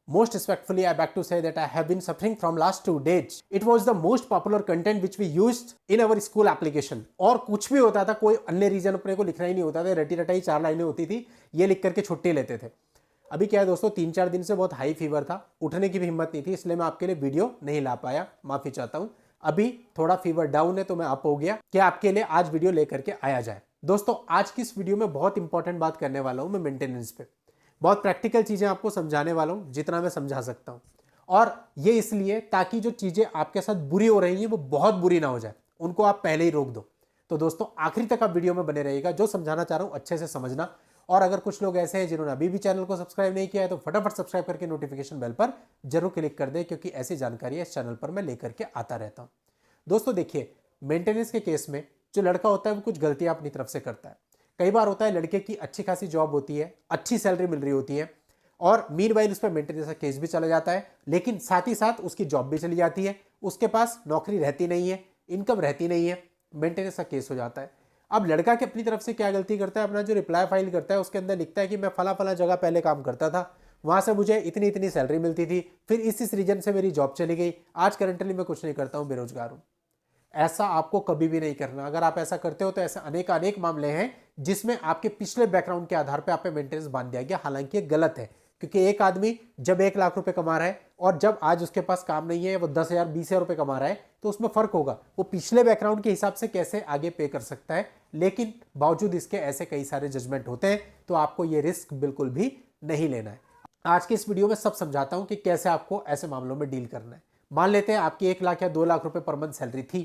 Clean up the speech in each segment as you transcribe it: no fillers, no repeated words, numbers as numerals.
Most respectfully, I beg to say that I have been suffering from last 2 days. It was the most popular content which we used in our school application. और कुछ भी होता था, कोई अन्य reason अपने को लिखना ही नहीं होता था, रटी रटाई 4 लाइनें होती थी, ये लिख करके छुट्टी लेते थे। अभी क्या है दोस्तों, 3-4 दिन से बहुत हाई फीवर था, उठने की भी हिम्मत नहीं थी, इसलिए मैं आपके लिए वीडियो नहीं ला पाया, माफी चाहता हूं। अभी थोड़ा फीवर डाउन है तो मैं अप हो गया कि आपके लिए आज वीडियो लेकर के आया जाए। दोस्तों आज की इस वीडियो में बहुत इंपॉर्टेंट बात करने वाला हूं मैं मेंटेनेंस पे, बहुत प्रैक्टिकल चीजें आपको समझाने वाला हूं जितना मैं समझा सकता हूं। और ये इसलिए ताकि जो चीजें आपके साथ बुरी हो रही हैं वो बहुत बुरी ना हो जाए, उनको आप पहले ही रोक दो। तो दोस्तों आखिरी तक आप वीडियो में बने रहिएगा, जो समझाना चाह रहा हूं अच्छे से समझना। और अगर कुछ लोग ऐसे हैं जिन्होंने अभी भी चैनल को सब्सक्राइब नहीं किया है तो फटाफट सब्सक्राइब करके नोटिफिकेशन बेल पर जरूर क्लिक कर दे, क्योंकि ऐसी जानकारी इस चैनल पर मैं लेकर के आता रहता हूं। दोस्तों देखिए, मेंटेनेंस के केस में जो लड़का होता है वो कुछ गलतियां अपनी तरफ से करता है। कई बार होता है लड़के की अच्छी खासी जॉब होती है, अच्छी सैलरी मिल रही होती है, और मीनवाइल उस पर मेंटेनेंस का केस भी चला जाता है, लेकिन साथ ही साथ उसकी जॉब भी चली जाती है, उसके पास नौकरी रहती नहीं है, इनकम रहती नहीं है, मेंटेनेंस का केस हो जाता है। अब लड़का की अपनी तरफ से क्या गलती करता है, अपना जो रिप्लाई फाइल करता है उसके अंदर लिखता है कि मैं फला फला जगह पहले काम करता था, वहां से मुझे इतनी इतनी सैलरी मिलती थी, फिर इस रीजन से मेरी जॉब चली गई, आज करंटली मैं कुछ नहीं करता हूं, बेरोजगार हूं। ऐसा आपको कभी भी नहीं करना। अगर आप ऐसा करते हो तो ऐसे अनेक मामले हैं जिसमें आपके पिछले बैकग्राउंड के आधार पर आप पे मेंटेनेंस बांध दिया गया, हालांकि ये गलत है। क्योंकि एक आदमी जब 1 लाख रुपए कमा रहा है और जब आज उसके पास काम नहीं है, वो 10,000 20,000 रुपए कमा रहा है, तो उसमें फर्क होगा। वो पिछले बैकग्राउंड के हिसाब से कैसे आगे पे कर सकता है, लेकिन बावजूद इसके ऐसे कई सारे जजमेंट होते हैं, तो आपको ये रिस्क बिल्कुल भी नहीं लेना है। आज के इस वीडियो में सब समझाता हूं कि कैसे आपको ऐसे मामलों में डील करना है। मान लेते हैं आपकी 1 लाख या 2 लाख रुपए पर मंथ सैलरी थी,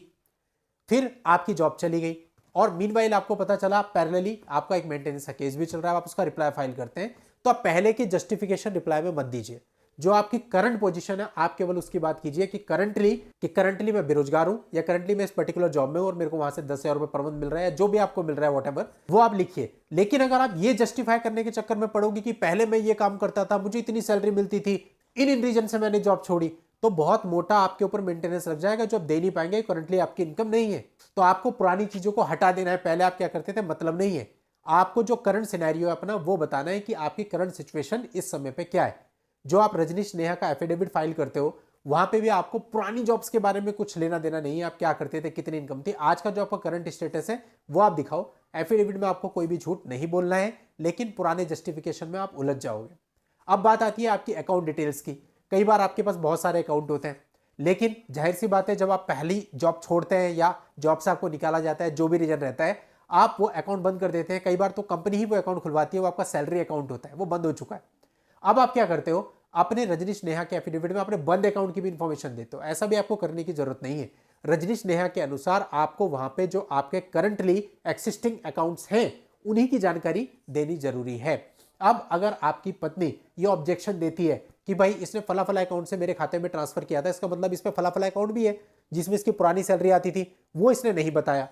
फिर आपकी जॉब चली गई और मीनवाइल आपको पता चला पैरेलली आपका एक मेंटेनेंस का केस भी चल रहा है, आप उसका रिप्लाई फाइल करते हैं, तो आप पहले की जस्टिफिकेशन रिप्लाई में मत दीजिए। जो आपकी करंट पोजीशन है आप केवल उसकी बात कीजिए कि करंटली मैं बेरोजगार हूं, या करंटली मैं इस पर्टिकुलर जॉब में हूं और मेरे को वहां से 10,000 रुपए पर मंथ मिल रहा है, जो भी आपको मिल रहा है वॉटएवर, वो आप लिखिए। लेकिन अगर आप ये जस्टिफाई करने के चक्कर में पड़ोगे कि पहले मैं ये काम करता था, मुझे इतनी सैलरी मिलती थी, इन रीजन से मैंने जॉब छोड़ी, तो बहुत मोटा आपके ऊपर मेंटेनेंस लग जाएगा जो आप दे नहीं पाएंगे। करंटली आपकी इनकम नहीं है, तो आपको पुरानी चीजों को हटा देना है। पहले आप क्या करते थे मतलब नहीं है, आपको जो करंट सिनेरियो है अपना वो बताना है कि आपकी करंट सिचुएशन इस समय पे क्या है। जो आप रजनीश नेहा का एफिडेविट फाइल करते हो वहां पे भी आपको पुरानी जॉब्स के बारे में कुछ लेना देना नहीं है, आप क्या करते थे, कितनी इनकम थी। आज का जो आपका करंट स्टेटस है वो आप दिखाओ। एफिडेविट में आपको कोई भी झूठ नहीं बोलना है, लेकिन पुराने जस्टिफिकेशन में आप उलझ जाओगे। अब बात आती है आपकी अकाउंट डिटेल्स की। कई बार आपके पास बहुत सारे अकाउंट होते हैं, लेकिन जाहिर सी बात है जब आप पहली जॉब छोड़ते हैं या जॉब से आपको निकाला जाता है, जो भी रीजन रहता है, आप वो अकाउंट बंद कर देते हैं। कई बार तो कंपनी ही वो अकाउंट खुलवाती है, वो आपका सैलरी अकाउंट होता है, वो बंद हो चुका है। अब आप क्या करते हो, अपने रजनीश नेहा के एफिडेविट में अपने बंद अकाउंट की भी इंफॉर्मेशन देते हो। ऐसा भी आपको करने की जरूरत नहीं है। रजनीश नेहा के अनुसार आपको वहां पे जो आपके करंटली एक्सिस्टिंग अकाउंट्स हैं उन्हीं की जानकारी देनी जरूरी है। अब अगर आपकी पत्नी ये ऑब्जेक्शन देती है कि भाई इसने फला फला अकाउंट से मेरे खाते में ट्रांसफर किया था, इसका मतलब इस पे फला फला अकाउंट भी है जिसमें इसकी पुरानी सैलरी आती थी, वो इसने नहीं बताया,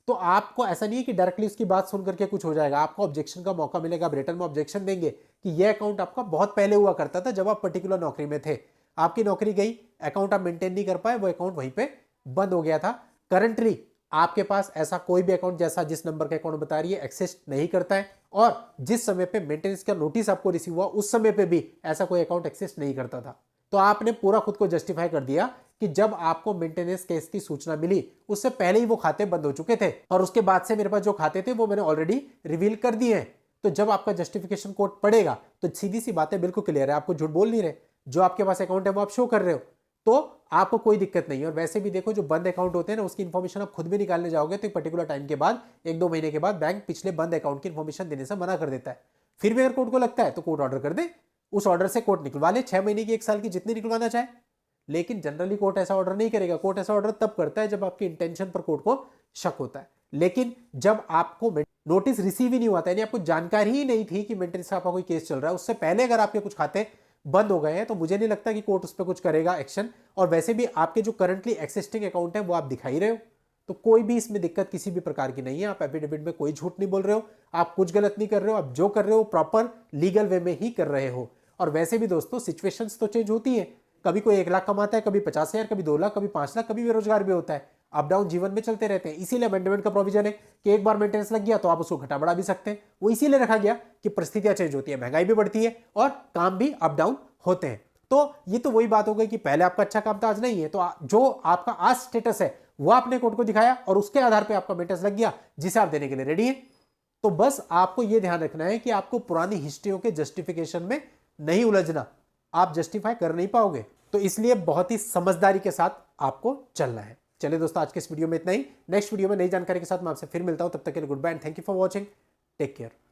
तो आपको ऐसा नहीं है कि डायरेक्टली उसकी बात सुन करके कुछ हो जाएगा। आपको ऑब्जेक्शन का मौका मिलेगा, आप रिटर्न में ऑब्जेक्शन देंगे कि यह अकाउंट आपका बहुत पहले हुआ करता था जब आप पर्टिकुलर नौकरी में थे, आपकी नौकरी गई, अकाउंट आप मेंटेन नहीं कर पाए, वो अकाउंट वहीं पे बंद हो गया था। करंटली आपके पास ऐसा कोई भी अकाउंट जैसा जिस नंबर का अकाउंट बता रही है एक्सिस्ट नहीं करता है, और जिस समय पे मेंटेनेंस का नोटिस आपको रिसीव हुआ उस समय पे भी ऐसा कोई अकाउंट एक्सिस्ट नहीं करता था। तो आपने पूरा खुद को जस्टिफाई कर दिया कि जब आपको मेंटेनेंस केस की सूचना मिली उससे पहले ही वो खाते बंद हो चुके थे, और उसके बाद से मेरे पास जो खाते थे वो मैंने ऑलरेडी रिवील कर दिए हैं। तो जब आपका जस्टिफिकेशन कोड पड़ेगा तो सीधी सी बातें बिल्कुल क्लियर है, आपको झूठ बोल नहीं रहे, जो आपके पास अकाउंट है वो आप शो कर रहे हो, तो आपको कोई दिक्कत नहीं है। और वैसे भी देखो जो बंद अकाउंट होते हैं ना, उसकी इन्फॉर्मेशन आप खुद भी निकालने जाओगे तो एक पर्टिकुलर टाइम के बाद, 1-2 महीने के बाद बैंक पिछले बंद अकाउंट की इन्फॉर्मेशन देने से मना कर देता है। फिर भी अगर कोर्ट को लगता है तो कोर्ट ऑर्डर कर दे, उस ऑर्डर से कोर्ट निकलवा ले, 6 महीने की 1 साल की जितनी निकलवाना चाहे। लेकिन जनरली कोर्ट ऐसा ऑर्डर नहीं करेगा। कोर्ट ऐसा ऑर्डर तब करता है जब आपकी इंटेंशन पर कोर्ट को शक होता है। लेकिन जब आपको नोटिस रिसीव ही नहीं हुआ था, यानी आपको जानकारी ही नहीं थी कि मेंटेनेंस का आपका कोई केस चल रहा है, उससे पहले अगर आपके कुछ खाते बंद हो गए हैं, तो मुझे नहीं लगता कि कोर्ट उस पर कुछ करेगा एक्शन। और वैसे भी आपके जो करंटली एक्सिस्टिंग अकाउंट है वो आप दिखा ही रहे हो, तो कोई भी इसमें दिक्कत किसी भी प्रकार की नहीं है। आप एफिडेविट में कोई झूठ नहीं बोल रहे हो, आप कुछ गलत नहीं कर रहे हो, आप जो कर रहे हो प्रॉपर लीगल वे में ही कर रहे हो। और वैसे भी दोस्तों सिचुएशंस तो चेंज होती है, कभी कोई 1 लाख कमाता है, कभी 50,000, कभी 2 लाख, कभी 5 लाख, कभी बेरोजगार भी होता है। अप डाउन जीवन में चलते रहते हैं। इसीलिए अमेंडमेंट का प्रोविजन है कि एक बार मेंटेनेंस लग गया तो आप उसको घटा बढ़ा भी सकते हैं। वो इसीलिए रखा गया कि परिस्थितियां चेंज होती है, महंगाई भी बढ़ती है और काम भी अप डाउन होते हैं। तो ये तो वही बात हो गई कि पहले आपका अच्छा काम था, आज नहीं है, तो जो आपका आज स्टेटस है वो आपने कोर्ट को दिखाया और उसके आधार पे आपका मेंटेनेंस लग गया जिसे आप देने के लिए रेडी है। तो बस आपको यह ध्यान रखना है कि आपको पुरानी हिस्ट्रियों के जस्टिफिकेशन में नहीं उलझना, आप जस्टिफाई कर नहीं पाओगे। तो इसलिए बहुत ही समझदारी के साथ आपको चलना है। चलिए दोस्तों, आज के इस वीडियो में इतना ही। नेक्स्ट वीडियो में नई जानकारी के साथ मैं आपसे फिर मिलता हूं। तब तक के लिए goodbye and thank you for watching. Take care.